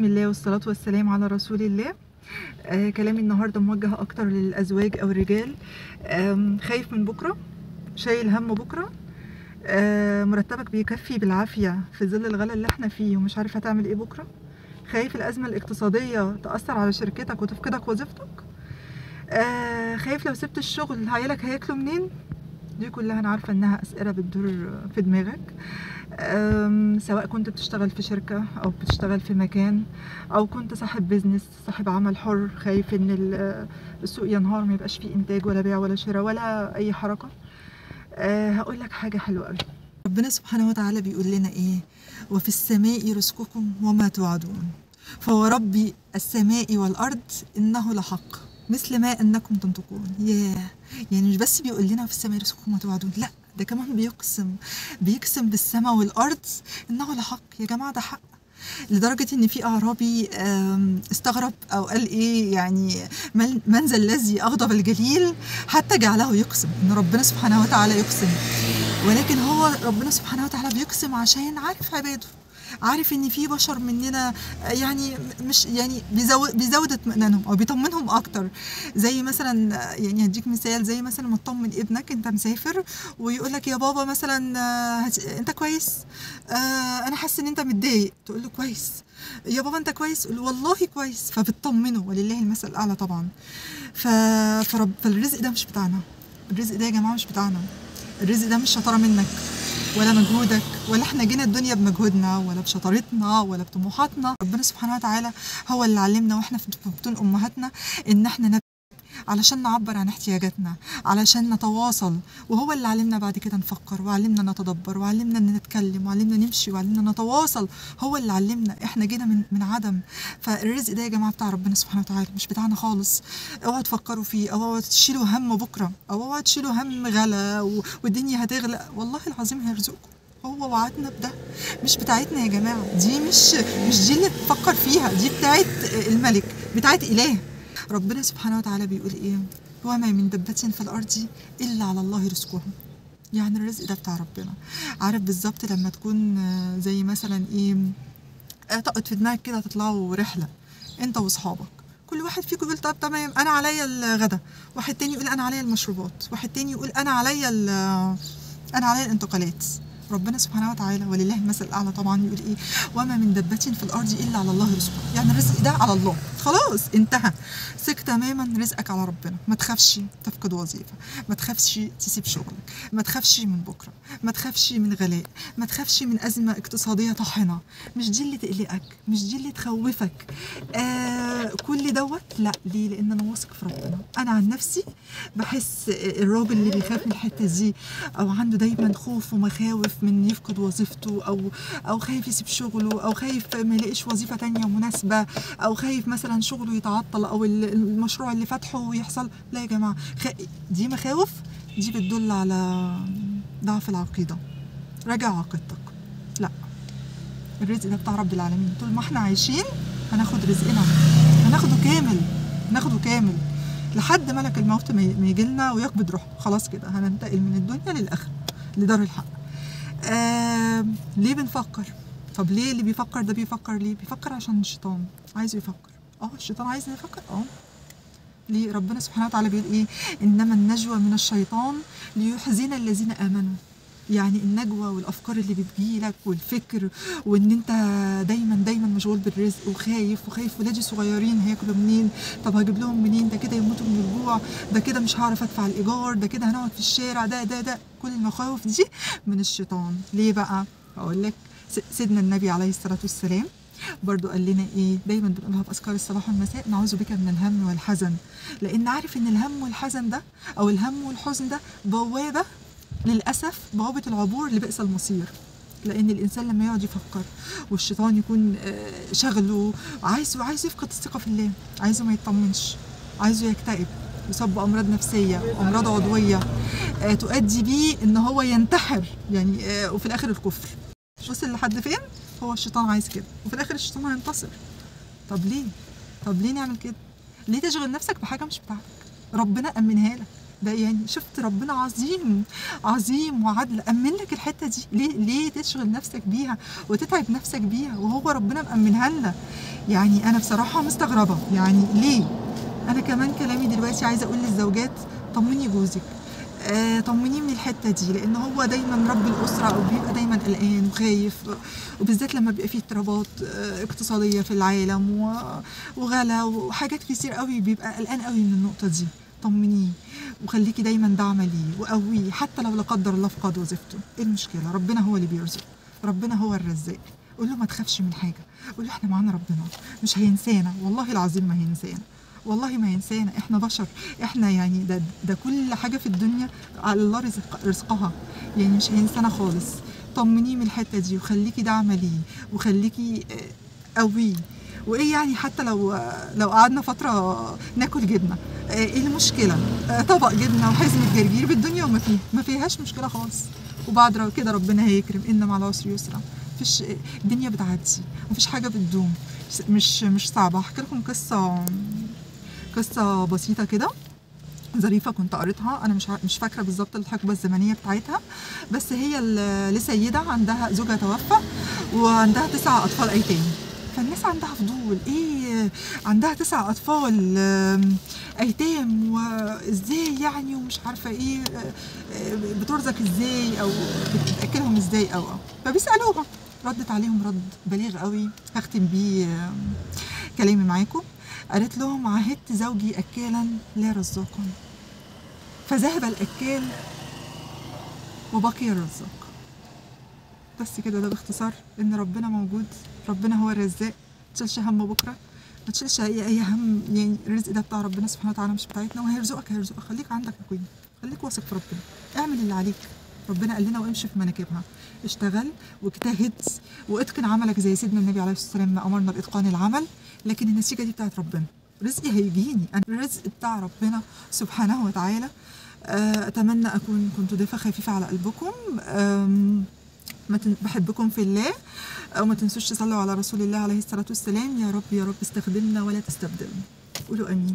بسم الله والصلاة والسلام على رسول الله. كلامي النهاردة موجه أكتر للأزواج أو الرجال. خايف من بكرة، شايل هم بكرة. مرتبك بيكفي بالعافية في ظل الغلا اللي احنا فيه ومش عارف هتعمل ايه بكرة. خايف الأزمة الاقتصادية تأثر على شركتك وتفقدك وظيفتك. خايف لو سبت الشغل عيالك هياكلوا منين. دي كلها أنا عارفة إنها أسئلة بتدور في دماغك. سواء كنت بتشتغل في شركة أو بتشتغل في مكان أو كنت صاحب بيزنس، صاحب عمل حر، خايف إن السوق ينهار، ما يبقاش فيه إنتاج ولا بيع ولا شراء ولا أي حركة. هقول لك حاجة حلوة قوي. ربنا سبحانه وتعالى بيقول لنا إيه؟ وفي السماء رزقكم وما توعدون فورب السماء والأرض إنه لحق مثل ما أنكم تنطقون. يعني مش بس بيقول لنا في السماء رزقكم وما توعدون، لا ده كمان بيقسم بالسماء والأرض إنه لحق. يا جماعة ده حق، لدرجة إن في أعرابي استغرب أو قال إيه يعني من ذا الذي أغضب الجليل حتى جعله يقسم إن ربنا سبحانه وتعالى يقسم. ولكن هو ربنا سبحانه وتعالى بيقسم عشان عارف عباده، عارف ان في بشر مننا يعني مش يعني بيزود اطمئنانهم او بيطمنهم اكتر. زي مثلا يعني هديك مثال، زي مثلا ما تطمن ابنك انت مسافر ويقول لك يا بابا مثلا انت كويس؟ انا حاسس ان انت متضايق، تقول له كويس. يا بابا انت كويس؟ تقول له والله كويس، فبتطمنه. ولله المثل الاعلى طبعا. فالرزق ده مش بتاعنا، الرزق ده يا جماعه مش بتاعنا. الرزق ده مش شطاره منك ولا مجهودك، ولا احنا جينا الدنيا بمجهودنا ولا بشطارتنا ولا بطموحاتنا. ربنا سبحانه وتعالى هو اللي علمنا واحنا في بطون امهاتنا ان احنا نبكي علشان نعبر عن احتياجاتنا، علشان نتواصل. وهو اللي علمنا بعد كده نفكر، وعلمنا نتدبر، وعلمنا ان نتكلم، وعلمنا نمشي، وعلمنا نتواصل. هو اللي علمنا، احنا جينا من عدم. فالرزق ده يا جماعه بتاع ربنا سبحانه وتعالى، مش بتاعنا خالص. اوعوا تفكروا فيه، او اوعوا تشيلوا هم بكره، او اوعوا تشيلوا هم غلا والدنيا هتغلى. والله العظيم هيرزقكم، هو وعدنا بده. مش بتاعتنا يا جماعه، دي مش دي اللي تفكر فيها، دي بتاعت الملك، بتاعت اله. ربنا سبحانه وتعالى بيقول ايه؟ وما من دبة في الارض الا على الله رزقها. يعني الرزق ده بتاع ربنا. عارف بالظبط لما تكون زي مثلا ايه، طقت في دماغك كده تطلعوا رحله انت واصحابك، كل واحد فيكم يقول طب تمام انا عليا الغدا، واحد تاني يقول انا عليا المشروبات، واحد تاني يقول انا عليا الانتقالات. ربنا سبحانه وتعالى ولله المثل الاعلى طبعا يقول ايه؟ وما من دبة في الارض الا على الله رزقها. يعني الرزق ده على الله، خلاص انتهى. ثق تماما رزقك على ربنا. ما تخافش تفقد وظيفه، ما تخافش تسيب شغلك، ما تخافش من بكره، ما تخافش من غلاء، ما تخافش من ازمه اقتصاديه طاحنه. مش دي اللي تقلقك، مش دي اللي تخوفك. كل دوت لا. ليه؟ لان انا واثق في ربنا. انا عن نفسي بحس الراجل اللي بيخاف من الحته دي، او عنده دايما خوف ومخاوف من يفقد وظيفته، او خايف يسيب شغله، او خايف ما يلاقيش وظيفه تانية مناسبه، او خايف مثلا شغله يتعطل، او المشروع اللي فاتحه يحصل. لا يا جماعه، دي مخاوف، دي بتدل على ضعف العقيده. راجع عقيدتك. لا، الرزق ده بتاع رب العالمين. طول ما احنا عايشين هناخد رزقنا، هناخده كامل لحد ملك الموت ما يجي لنا ويقبض روحه. خلاص كده هننتقل من الدنيا للاخره، لدار الحق. ليه بنفكر؟ طب ليه اللي بيفكر ده بيفكر ليه؟ بيفكر عشان الشيطان عايزه يفكر. الشيطان عايزنا نفكر. ليه؟ ربنا سبحانه وتعالى بيقول ايه؟ انما النجوى من الشيطان ليحزن الذين امنوا. يعني النجوى والافكار اللي بتجيلك والفكر، وان انت دايما مشغول بالرزق وخايف ولادي صغيرين هياكلوا منين؟ طب هجيب لهم منين؟ ده كده يموتوا من الجوع، ده كده مش هعرف ادفع الايجار، ده كده هنقعد في الشارع، ده كل المخاوف دي من الشيطان. ليه بقى؟ اقول لك. سيدنا النبي عليه الصلاه والسلام برضو قال لنا ايه؟ دايما بنقولها في اذكار الصباح والمساء: نعوذ بك من الهم والحزن. لان عارف ان الهم والحزن ده، او الهم والحزن ده، بوابه للاسف، بوابه العبور لبئس المصير. لان الانسان لما يقعد يفكر والشيطان يكون شغله، عايزه يفقد الثقه في الله، عايزه ما يطمنش، عايزه يكتئب، يصاب بامراض نفسيه وامراض عضويه تؤدي بيه ان هو ينتحر يعني، وفي الاخر الكفر. وصل لحد فين؟ هو الشيطان عايز كده، وفي الاخر الشيطان هينتصر. طب ليه نعمل كده؟ ليه تشغل نفسك بحاجه مش بتاعتك؟ ربنا امنها لك، ده يعني شفت ربنا عظيم عظيم وعدل، أمن لك الحتة دي. ليه تشغل نفسك بيها وتتعب نفسك بيها وهو ربنا مأمنها لنا؟ يعني أنا بصراحة مستغربة، يعني ليه؟ أنا كمان كلامي دلوقتي عايزة أقول للزوجات طمني جوزك، طمنيه من الحته دي، لان هو دايما رب الاسره او بيبقى دايما قلقان وخايف، وبالذات لما بيبقى فيه اضطرابات اقتصاديه في العالم وغلا وحاجات كتير قوي، بيبقى قلقان قوي من النقطه دي. طمنيه وخليكي دايما داعمه ليه وقويه، حتى لو لا قدر الله فقد وظيفته، ايه المشكله؟ ربنا هو اللي بيرزق، ربنا هو الرزاق. قول له ما تخافش من حاجه، قول له احنا معانا ربنا مش هينسانا، والله العظيم ما هينسانا، والله ما ينسانا، احنا بشر، احنا يعني ده كل حاجه في الدنيا على الله رزقها، يعني مش هينسانا خالص. طمنيه من الحته دي وخليكي داعمه ليه وخليكي قويه. وايه يعني حتى لو قعدنا فتره ناكل جبنه، ايه المشكله؟ طبق جبنه وحزمه جرجير بالدنيا وما فيها، ما فيهاش مشكله خالص. وبعد كده ربنا هيكرم، ان مع العسر يسرا. مفيش، الدنيا بتعدي، مفيش حاجه بتدوم، مش صعبه. هحكي لكم قصة بسيطة كده ظريفة كنت قريتها، أنا مش فاكرة بالظبط الحقبة الزمنية بتاعتها، بس هي لسيدة عندها زوجها توفى وعندها 9 أطفال أيتام. فالناس عندها فضول، إيه عندها 9 أطفال أيتام وإزاي يعني، ومش عارفة إيه بترزق إزاي أو بتأكلهم إزاي أو فبيسألوها. ردت عليهم رد بليغ قوي، هختم بيه كلامي معاكم. قالت لهم عهدت زوجي أكالا لا رزاقا، فذهب الأكال وبقي الرزاق. بس كده، ده باختصار إن ربنا موجود، ربنا هو الرزاق. متشيلش هم بكرة، متشيلش أي هم، يعني الرزق ده بتاع ربنا سبحانه وتعالى مش بتاعتنا، وهيرزقك هيرزقك. خليك عندك يقين، خليك واثق في ربنا، اعمل اللي عليك. ربنا قال لنا وامشي في مناكبها، اشتغل واجتهد واتقن عملك زي سيدنا النبي عليه الصلاه والسلام ما امرنا باتقان العمل. لكن النتيجه دي بتاعت ربنا، رزقي هيجيني، انا الرزق بتاع ربنا سبحانه وتعالى. اتمنى اكون كنت ضيفه خفيفه على قلبكم. بحبكم في الله، وما تنسوش تصلوا على رسول الله عليه الصلاه والسلام. يا رب يا رب استخدمنا ولا تستبدلنا. قولوا امين.